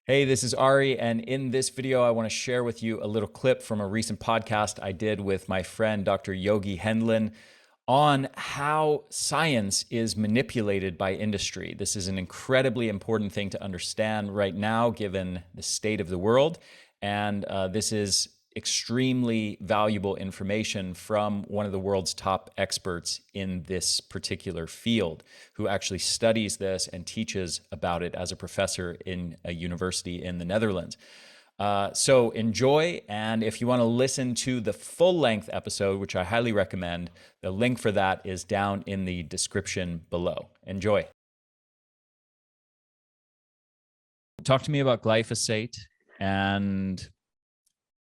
Hey, this is Ari, and in this video, I want to share with you a little clip from a recent podcast I did with my friend Dr. Yogi Hendlin on how science is manipulated by industry. This is an incredibly important thing to understand right now, given the state of the world, and this is extremely valuable information from one of the world's top experts in this particular field, who actually studies this and teaches about it as a professor in a university in the Netherlands. So enjoy, and if you want to listen to the full-length episode, which I highly recommend, the link for that is down in the description below. Enjoy. Talk to me about glyphosate and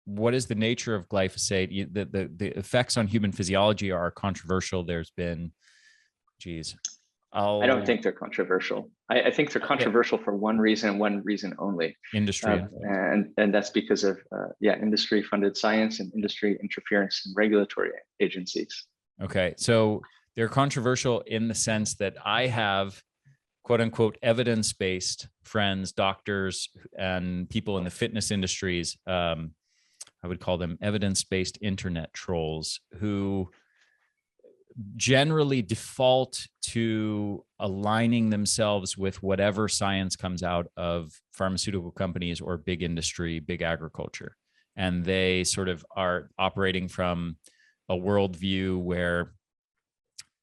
what is the nature of glyphosate? The effects on human physiology are controversial. There's been, I don't think they're controversial. I think they're controversial for one reason only. Industry. And that's because of, industry-funded science and industry interference in regulatory agencies. Okay, so they're controversial in the sense that I have quote unquote evidence-based friends, doctors, and people in the fitness industries. I would call them evidence-based internet trolls who generally default to aligning themselves with whatever science comes out of pharmaceutical companies or big industry, big agriculture. And they sort of are operating from a worldview where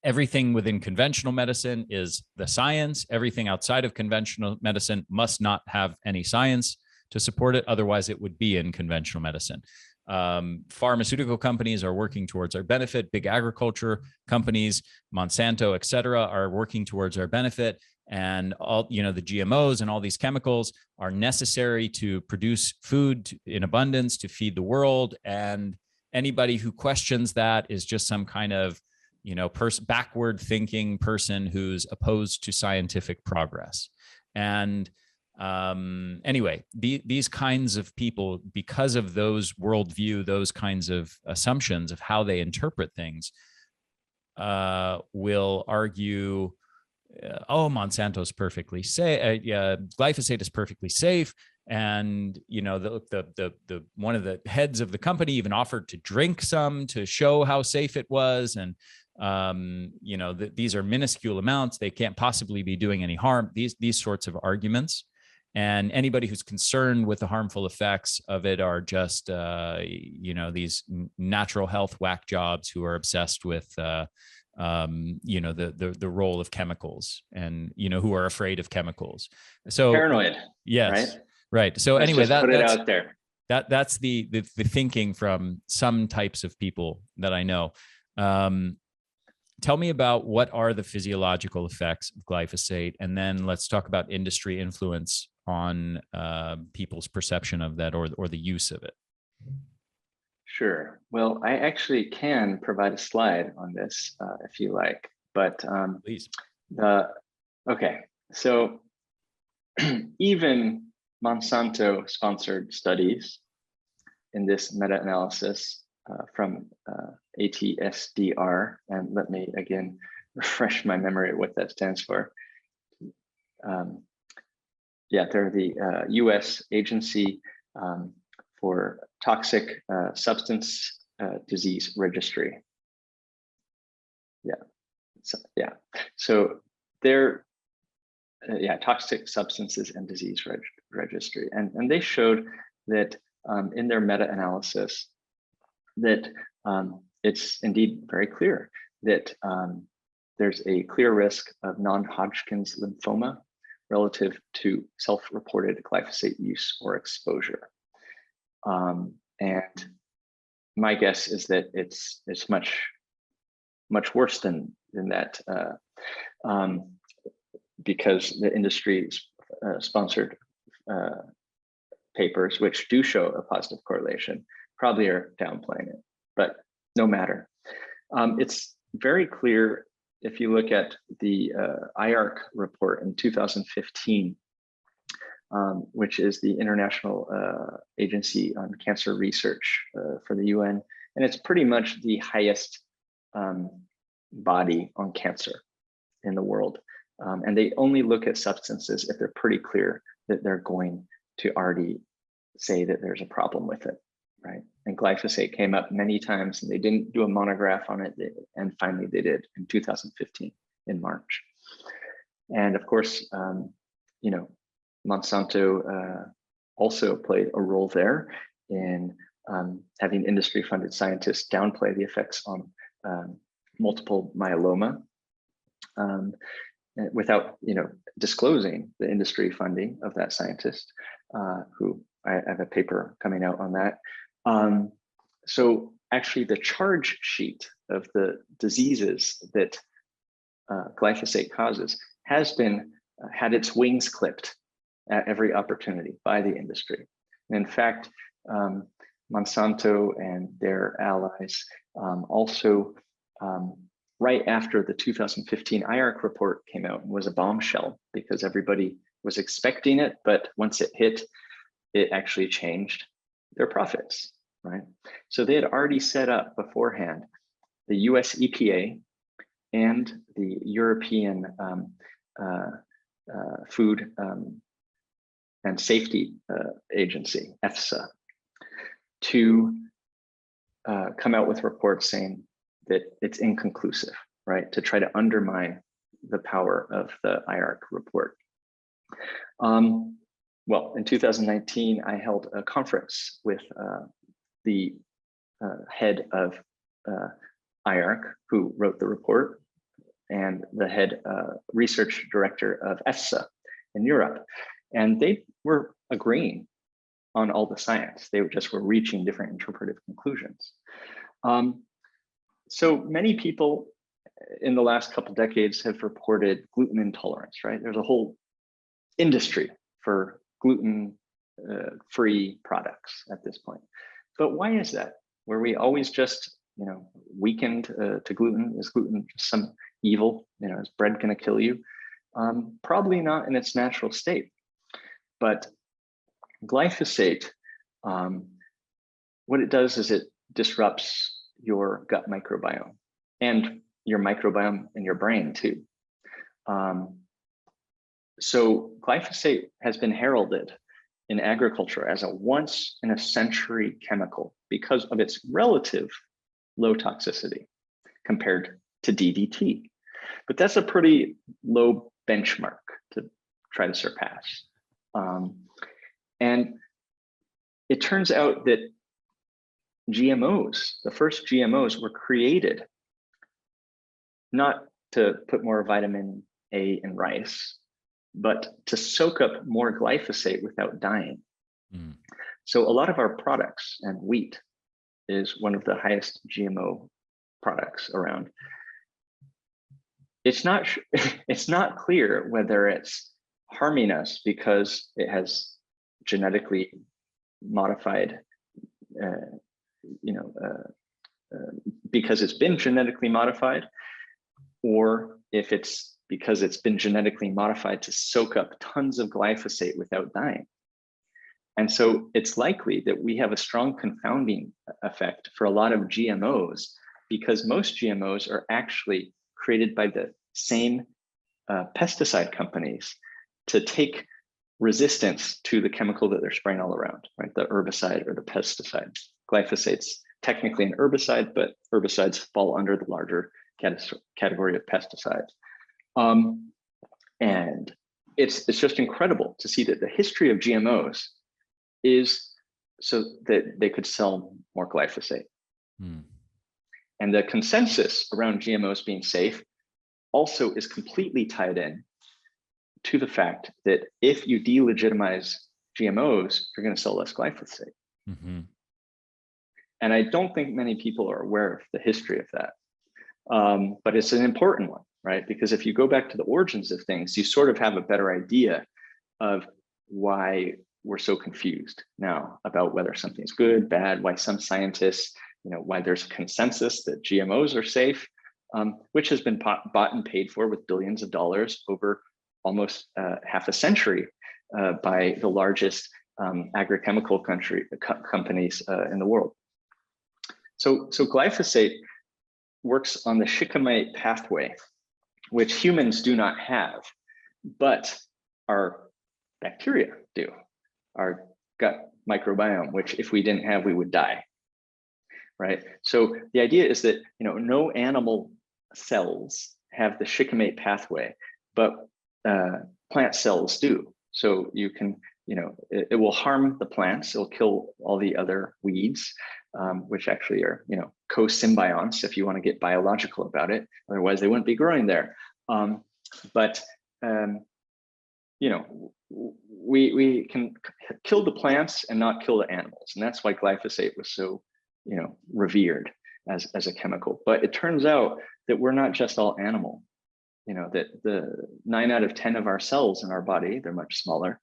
everything within conventional medicine is the science. Everything outside of conventional medicine must not have any science to support it. Otherwise, it would be in conventional medicine. Pharmaceutical companies are working towards our benefit. Big agriculture companies, Monsanto, et cetera, are working towards our benefit. And all, the GMOs and all these chemicals are necessary to produce food in abundance to feed the world. And anybody who questions that is just some kind of, backward thinking person who's opposed to scientific progress. And anyway, these kinds of people, because of those worldview, those kinds of assumptions of how they interpret things, will argue, Monsanto's perfectly safe, glyphosate is perfectly safe, and the one of the heads of the company even offered to drink some to show how safe it was, and these are minuscule amounts; they can't possibly be doing any harm. These sorts of arguments. And anybody who's concerned with the harmful effects of it are just, these natural health whack jobs who are obsessed with, the role of chemicals, and who are afraid of chemicals. So paranoid. Yes, right. So Let's anyway, put it out there. That's the thinking from some types of people that I know. Tell me about what are the physiological effects of glyphosate, and then let's talk about industry influence on people's perception of that or the use of it. Sure. Well, I actually can provide a slide on this if you like, but please. Okay, so even Monsanto sponsored studies in this meta-analysis from ATSDR, and let me again refresh my memory of what that stands for. They're the US Agency for Toxic Substance Disease Registry. So they're Toxic Substances and Disease Registry, and they showed that in their meta-analysis that it's indeed very clear that there's a clear risk of non-Hodgkin's lymphoma relative to self-reported glyphosate use or exposure. And my guess is that it's much worse than that, because the industry sponsored papers, which do show a positive correlation, probably are downplaying it, but no matter. It's very clear if you look at the IARC report in 2015, which is the International Agency on Cancer Research for the UN, and it's pretty much the highest body on cancer in the world. And they only look at substances if they're pretty clear that they're going to already say that there's a problem with it, right? And glyphosate came up many times, and they didn't do a monograph on it, and finally they did in 2015 in March. And of course, you know, Monsanto also played a role there in having industry-funded scientists downplay the effects on multiple myeloma without, you know, disclosing the industry funding of that scientist, who I have a paper coming out on that. So actually the charge sheet of the diseases that glyphosate causes has been had its wings clipped at every opportunity by the industry. And in fact, Monsanto and their allies also, right after the 2015 IARC report came out, and was a bombshell because everybody was expecting it, but once it hit, it actually changed their profits, right? So they had already set up beforehand the US EPA and the European Food and Safety Agency, EFSA, to come out with reports saying that it's inconclusive, right? To try to undermine the power of the IARC report. Well, in 2019, I held a conference with the head of IARC, who wrote the report, and the head research director of EFSA in Europe. And they were agreeing on all the science. They just were reaching different interpretive conclusions. So many people in the last couple decades have reported gluten intolerance, right? There's a whole industry for gluten-free products at this point. But why is that? Were we always just, you know, weakened to gluten? Is gluten just some evil? You know, is bread going to kill you? Probably not in its natural state. But glyphosate, what it does is it disrupts your gut microbiome and your microbiome in your brain too. So glyphosate has been heralded in agriculture as a once in a century chemical because of its relative low toxicity compared to DDT. But that's a pretty low benchmark to try to surpass. And it turns out that GMOs, the first GMOs, were created not to put more vitamin A in rice, but to soak up more glyphosate without dying. Mm. So a lot of our products, and wheat is one of the highest GMO products around. It's not clear whether it's harming us because it has genetically modified, because it's been genetically modified, or if it's because it's been genetically modified to soak up tons of glyphosate without dying. And so it's likely that we have a strong confounding effect for a lot of GMOs, because most GMOs are actually created by the same pesticide companies to take resistance to the chemical that they're spraying all around, right? The herbicide or the pesticide. Glyphosate's technically an herbicide, but herbicides fall under the larger category of pesticides. And it's just incredible to see that the history of GMOs is so that they could sell more glyphosate. And the consensus around GMOs being safe also is completely tied in to the fact that if you delegitimize GMOs, you're going to sell less glyphosate. And I don't think many people are aware of the history of that. But it's an important one, right? Because if you go back to the origins of things, you sort of have a better idea of why we're so confused now about whether something's good, bad, why some scientists, why there's a consensus that GMOs are safe, which has been bought and paid for with billions of dollars over almost half a century by the largest agrochemical companies in the world. So glyphosate works on the shikimate pathway, which humans do not have, but our bacteria do. our gut microbiome, which if we didn't have, we would die, right? So the idea is that, no animal cells have the shikimate pathway, but plant cells do. So you can, it will harm the plants. It'll kill all the other weeds, which actually are, co-symbionts if you want to get biological about it. Otherwise, they wouldn't be growing there. We can kill the plants and not kill the animals. And that's why glyphosate was so, revered as a chemical. But it turns out that we're not just all animal. That the 9 out of 10 of our cells in our body, they're much smaller,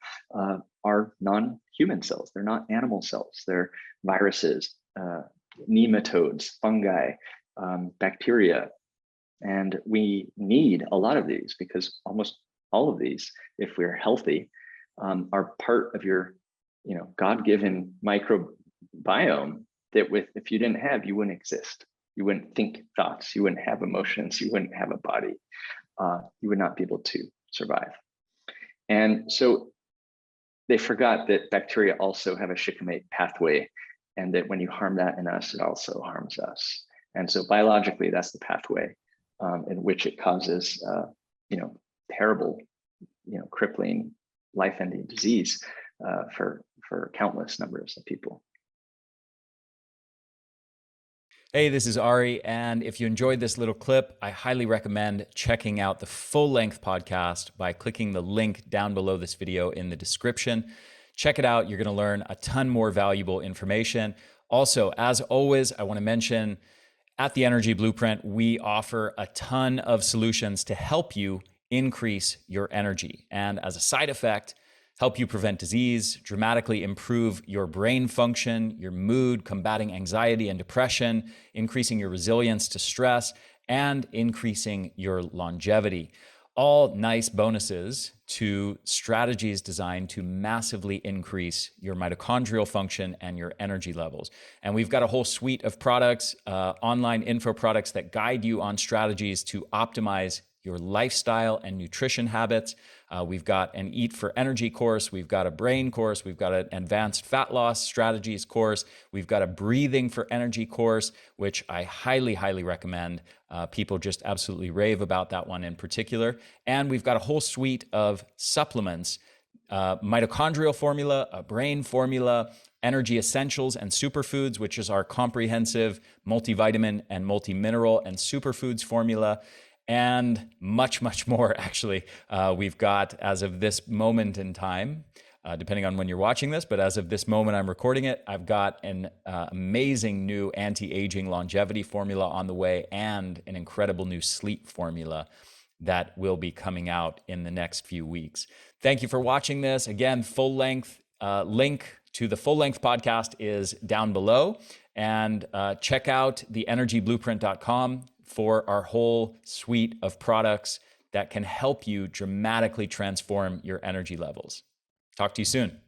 are non-human cells. They're not animal cells. They're viruses, nematodes, fungi, bacteria. And we need a lot of these because almost all of these, if we're healthy, are part of your, God-given microbiome that if you didn't have, you wouldn't exist. You wouldn't think thoughts. You wouldn't have emotions. You wouldn't have a body. You would not be able to survive. And so they forgot that bacteria also have a shikimate pathway, and that when you harm that in us, it also harms us. And so biologically, that's the pathway in which it causes, terrible, crippling, life-ending disease for countless numbers of people. Hey, this is Ari, and if you enjoyed this little clip, I highly recommend checking out the full-length podcast by clicking the link down below this video in the description. Check it out. You're going to learn a ton more valuable information. Also, as always, I want to mention at the Energy Blueprint, we offer a ton of solutions to help you increase your energy. And as a side effect, help you prevent disease, dramatically improve your brain function, your mood, combating anxiety and depression, increasing your resilience to stress, and increasing your longevity. All nice bonuses to strategies designed to massively increase your mitochondrial function and your energy levels. And we've got a whole suite of products, online info products that guide you on strategies to optimize your lifestyle and nutrition habits. We've got an Eat for Energy course. We've got a brain course. We've got an advanced fat loss strategies course. We've got a breathing for energy course, which I highly, highly recommend. People just absolutely rave about that one in particular. And we've got a whole suite of supplements, mitochondrial formula, a brain formula, energy essentials and superfoods, which is our comprehensive multivitamin and multimineral and superfoods formula, and much, much more, actually. We've got, as of this moment in time, depending on when you're watching this, but as of this moment I'm recording it, I've got an amazing new anti-aging longevity formula on the way and an incredible new sleep formula that will be coming out in the next few weeks. Thank you for watching this. Again, full length link to the full length podcast is down below, and check out theenergyblueprint.com for our whole suite of products that can help you dramatically transform your energy levels. Talk to you soon.